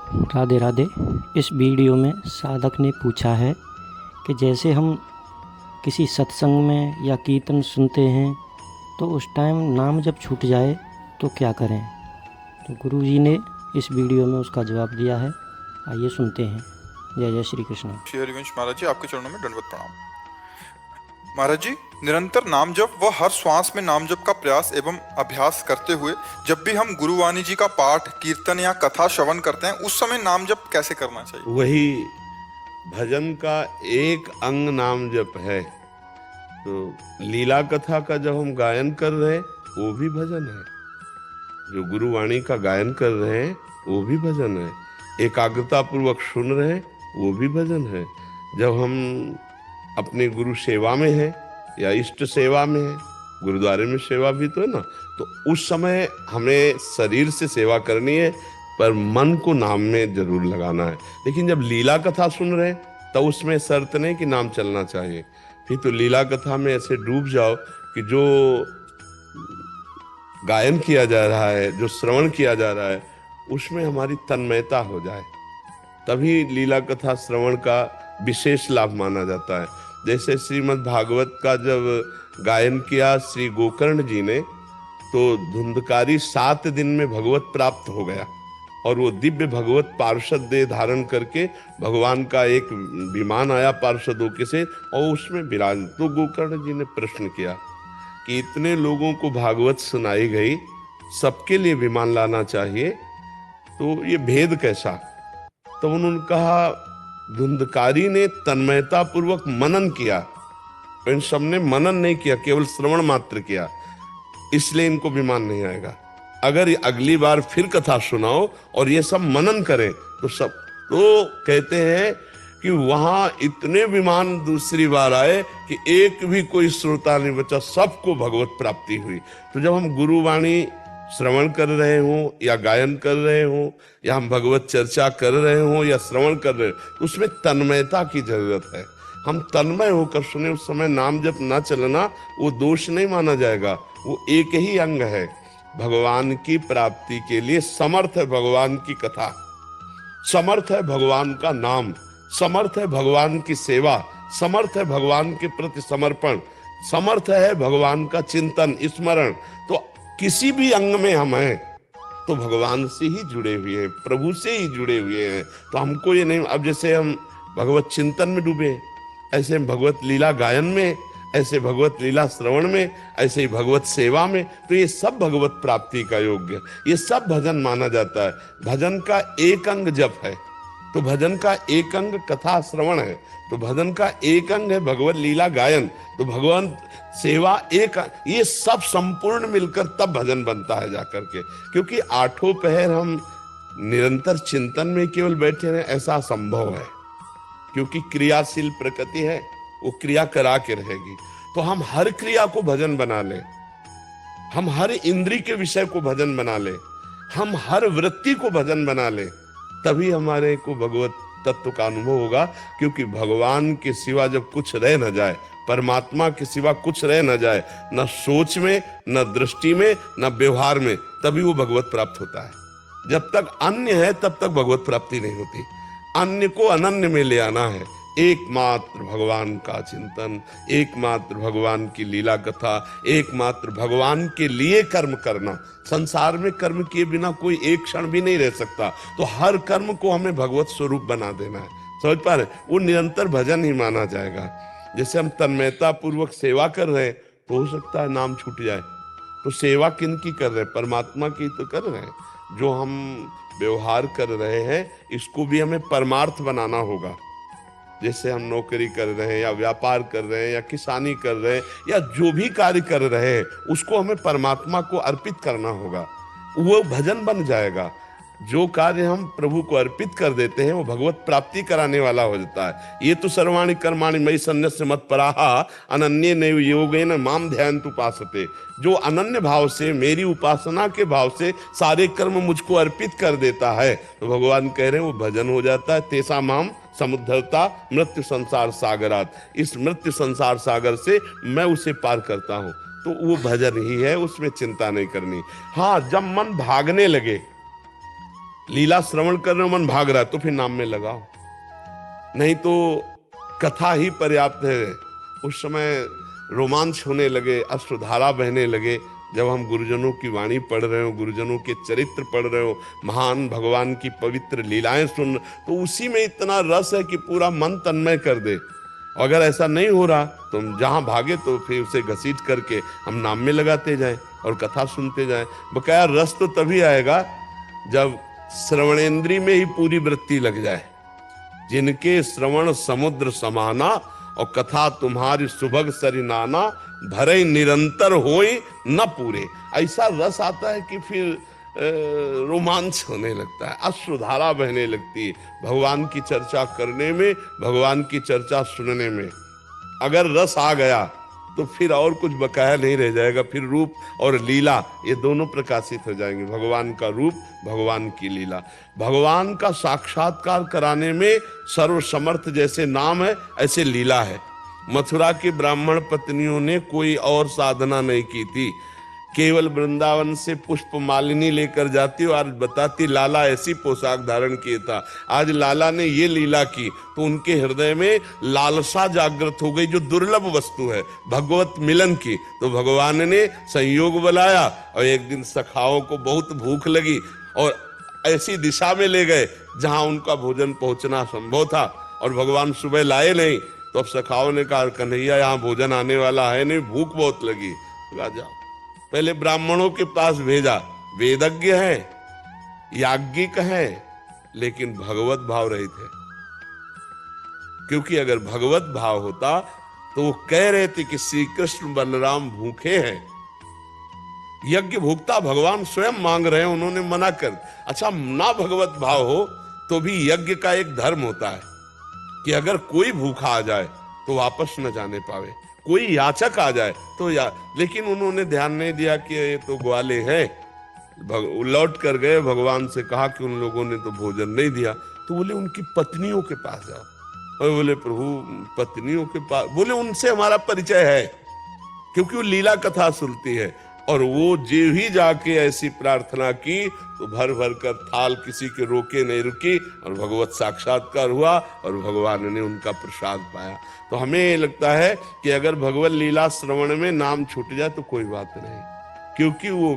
राधे राधे। इस वीडियो में साधक ने पूछा है कि जैसे हम किसी सत्संग में या कीर्तन सुनते हैं तो उस टाइम नाम जब छूट जाए तो क्या करें। तो गुरु जी ने इस वीडियो में उसका जवाब दिया है। आइए सुनते हैं। जय जय श्री कृष्ण। श्री हरिवंश महाराज जी, आपके चरणों में दंडवत प्रणाम। महाराज जी, निरंतर नाम जप व हर श्वास में नाम जप का प्रयास एवं अभ्यास करते हुए जब भी हम गुरुवाणी जी का पाठ, कीर्तन या कथा श्रवण करते हैं उस समय नाम जप कैसे करना चाहिए? वही भजन का एक अंग नाम जप है। तो लीला कथा का जब हम गायन कर रहे हैं वो भी भजन है, जो गुरुवाणी का गायन कर रहे हैं वो भी भजन है, एकाग्रता पूर्वक सुन रहे हैं वो भी भजन है। जब हम अपने गुरु सेवा में हैं या इष्ट सेवा में हैं, गुरुद्वारे में सेवा भी तो है ना, तो उस समय हमें शरीर से सेवा करनी है पर मन को नाम में जरूर लगाना है। लेकिन जब लीला कथा सुन रहे हैं तो उसमें शर्त नहीं कि नाम चलना चाहिए। फिर तो लीला कथा में ऐसे डूब जाओ कि जो गायन किया जा रहा है, जो श्रवण किया जा रहा है, उसमें हमारी तन्मयता हो जाए, तभी लीला कथा श्रवण का विशेष लाभ माना जाता है। जैसे श्रीमद् भागवत का जब गायन किया श्री गोकर्ण जी ने, तो धुंधकारी 7 दिन में भगवत प्राप्त हो गया और वो दिव्य भगवत पार्षद देह धारण करके भगवान का एक विमान आया पार्षदों के से और उसमें विराज। तो गोकर्ण जी ने प्रश्न किया कि इतने लोगों को भागवत सुनाई गई, सबके लिए विमान लाना चाहिए, तो ये भेद कैसा? तो उन्होंने कहा धुंधकारी ने तन्मयता पूर्वक मनन किया, इन सब ने मनन नहीं किया, केवल श्रवण मात्र किया, इसलिए इनको विमान नहीं आएगा। अगर अगली बार फिर कथा सुनाओ और ये सब मनन करें तो सब, तो कहते हैं कि वहां इतने विमान दूसरी बार आए कि एक भी कोई श्रोता नहीं बचा, सबको भगवत प्राप्ति हुई। तो जब हम गुरुवाणी श्रवण कर रहे हों या गायन कर रहे हों या हम भगवत चर्चा कर रहे हों या श्रवण कर रहे हो, उसमें तन्मयता की जरूरत है। हम तन्मय होकर सुने, उस समय नाम जप ना चलना वो दोष नहीं माना जाएगा, वो एक ही अंग है। भगवान की प्राप्ति के लिए समर्थ है भगवान की कथा, समर्थ है भगवान का नाम, समर्थ है भगवान की सेवा, समर्थ है भगवान के प्रति समर्पण, समर्थ है भगवान का चिंतन स्मरण। तो किसी भी अंग में हम हैं तो भगवान से ही जुड़े हुए हैं, प्रभु से ही जुड़े हुए हैं। तो हमको ये नहीं, अब जैसे हम भगवत चिंतन में डूबे, ऐसे हम भगवत लीला गायन में, ऐसे भगवत लीला श्रवण में, ऐसे ही भगवत सेवा में, तो ये सब भगवत प्राप्ति का योग्य, ये सब भजन माना जाता है। भजन का एक अंग जप है, तो भजन का एक अंग कथा श्रवण है, तो भजन का एक अंग है भगवत लीला गायन, तो भगवान सेवा एक, ये सब संपूर्ण मिलकर तब भजन बनता है जाकर के। क्योंकि 8 पहर हम निरंतर चिंतन में केवल बैठे रहे ऐसा संभव है, क्योंकि क्रियाशील प्रकृति है, वो क्रिया करा के रहेगी। तो हम हर क्रिया को भजन बना लें, हम हर इंद्री के विषय को भजन बना लें, हम हर वृत्ति को भजन बना लें, तभी हमारे को भगवत तत्व का अनुभव होगा। क्योंकि भगवान के सिवा जब कुछ रह न जाए, परमात्मा के सिवा कुछ रह न जाए, न सोच में, न दृष्टि में, न व्यवहार में, तभी वो भगवत प्राप्त होता है। जब तक अन्य है तब तक भगवत प्राप्ति नहीं होती। अन्य को अनन्य में ले आना है, एकमात्र भगवान का चिंतन, एकमात्र भगवान की लीला कथा, एकमात्र भगवान के लिए कर्म करना। संसार में कर्म किए बिना कोई एक क्षण भी नहीं रह सकता, तो हर कर्म को हमें भगवत स्वरूप बना देना है। समझ पा रहे? वो निरंतर भजन ही माना जाएगा। जैसे हम तन्मयता पूर्वक सेवा कर रहे हैं तो हो सकता है नाम छूट जाए, तो सेवा किन की कर रहे हैं? परमात्मा की तो कर रहे हैं। जो हम व्यवहार कर रहे हैं इसको भी हमें परमार्थ बनाना होगा। जैसे हम नौकरी कर रहे हैं या व्यापार कर रहे हैं या किसानी कर रहे हैं या जो भी कार्य कर रहे हैं, उसको हमें परमात्मा को अर्पित करना होगा, वो भजन बन जाएगा। जो कार्य हम प्रभु को अर्पित कर देते हैं वो भगवत प्राप्ति कराने वाला हो जाता है। ये तो सर्वाणि कर्माणि मयि सन्न्यस्य मत्पराः अनन्येनैव योगेन माम ध्यायन्तु उपासते। जो अनन्य भाव से, मेरी उपासना के भाव से सारे कर्म मुझको अर्पित कर देता है, तो भगवान कह रहे हैं वो भजन हो जाता है। तेसा माम समुद्धरता मृत्यु संसार सागरात, इस मृत्यु संसार सागर से मैं उसे पार करता हूं। तो वो भजन ही है, उसमें चिंता नहीं करनी। हाँ, जब मन भागने लगे लीला श्रवण कर रहे हो, मन भाग रहा है, तो फिर नाम में लगाओ, नहीं तो कथा ही पर्याप्त है। उस समय रोमांच होने लगे, अश्रुधारा बहने लगे, जब हम गुरुजनों की वाणी पढ़ रहे हो, गुरुजनों के चरित्र पढ़ रहे हो, महान भगवान की पवित्र लीलाएं सुन, तो उसी में इतना रस है कि पूरा मन तन्मय कर दे। अगर ऐसा नहीं हो रहा तो हम जहां भागे तो फिर उसे घसीट करके हम नाम में लगाते जाएं और कथा सुनते जाएं। बकाया रस तो तभी आएगा जब श्रवणेंद्री में ही पूरी वृत्ति लग जाए। जिनके श्रवण समुद्र समाना और कथा तुम्हारी सुभग सरिनाना, भरे निरंतर होई न पूरे। ऐसा रस आता है कि फिर रोमांच होने लगता है, अश्रुधारा बहने लगती है भगवान की चर्चा करने में, भगवान की चर्चा सुनने में। अगर रस आ गया तो फिर और कुछ बकाया नहीं रह जाएगा, फिर रूप और लीला ये दोनों प्रकाशित हो जाएंगे। भगवान का रूप, भगवान की लीला। भगवान का साक्षात्कार कराने में सर्वसमर्थ जैसे नाम है, ऐसे लीला है। मथुरा की ब्राह्मण पत्नियों ने कोई और साधना नहीं की थी, केवल वृंदावन से पुष्प मालिनी लेकर जाती और आज बताती लाला ऐसी पोशाक धारण किया था। आज लाला ने ये लीला की तो उनके हृदय में लालसा जागृत हो गई, जो दुर्लभ वस्तु है भगवत मिलन की। तो भगवान ने संयोग बुलाया और एक दिन सखाओं को बहुत भूख लगी और ऐसी दिशा में ले गए जहां उनका भोजन पहुंचना संभव था, और भगवान सुबह लाए नहीं। तो अब सखाओं ने कहा, कन्हैया यहाँ भोजन आने वाला है नहीं, भूख बहुत लगी। जाओ, पहले ब्राह्मणों के पास भेजा, वेदज्ञ है, याज्ञिक है, लेकिन भगवत भाव रहित है। क्योंकि अगर भगवत भाव होता तो वो कह रहे थे कि श्री कृष्ण बलराम भूखे हैं। यज्ञ भुगता भगवान स्वयं मांग रहे हैं, उन्होंने मना कर। अच्छा, ना भगवत भाव हो तो भी यज्ञ का एक धर्म होता है कि अगर कोई भूखा आ जाए तो वापस न जाने पावे, कोई याचक आ जाए तो लेकिन उन्होंने ध्यान नहीं दिया कि ये तो ग्वाले हैं। लौट कर गए, भगवान से कहा कि उन लोगों ने तो भोजन नहीं दिया। तो बोले उनकी पत्नियों के पास जाओ। और बोले प्रभु पत्नियों के पास, बोले उनसे हमारा परिचय है, क्योंकि वो लीला कथा सुनती है। और वो जो ही जाके ऐसी प्रार्थना की तो भर भर कर थाल किसी के रोके नहीं रुकी, और भगवत साक्षात्कार हुआ और भगवान ने उनका प्रसाद पाया। तो हमें लगता है कि अगर भगवत लीला श्रवण में नाम छूट जाए तो कोई बात नहीं, क्योंकि वो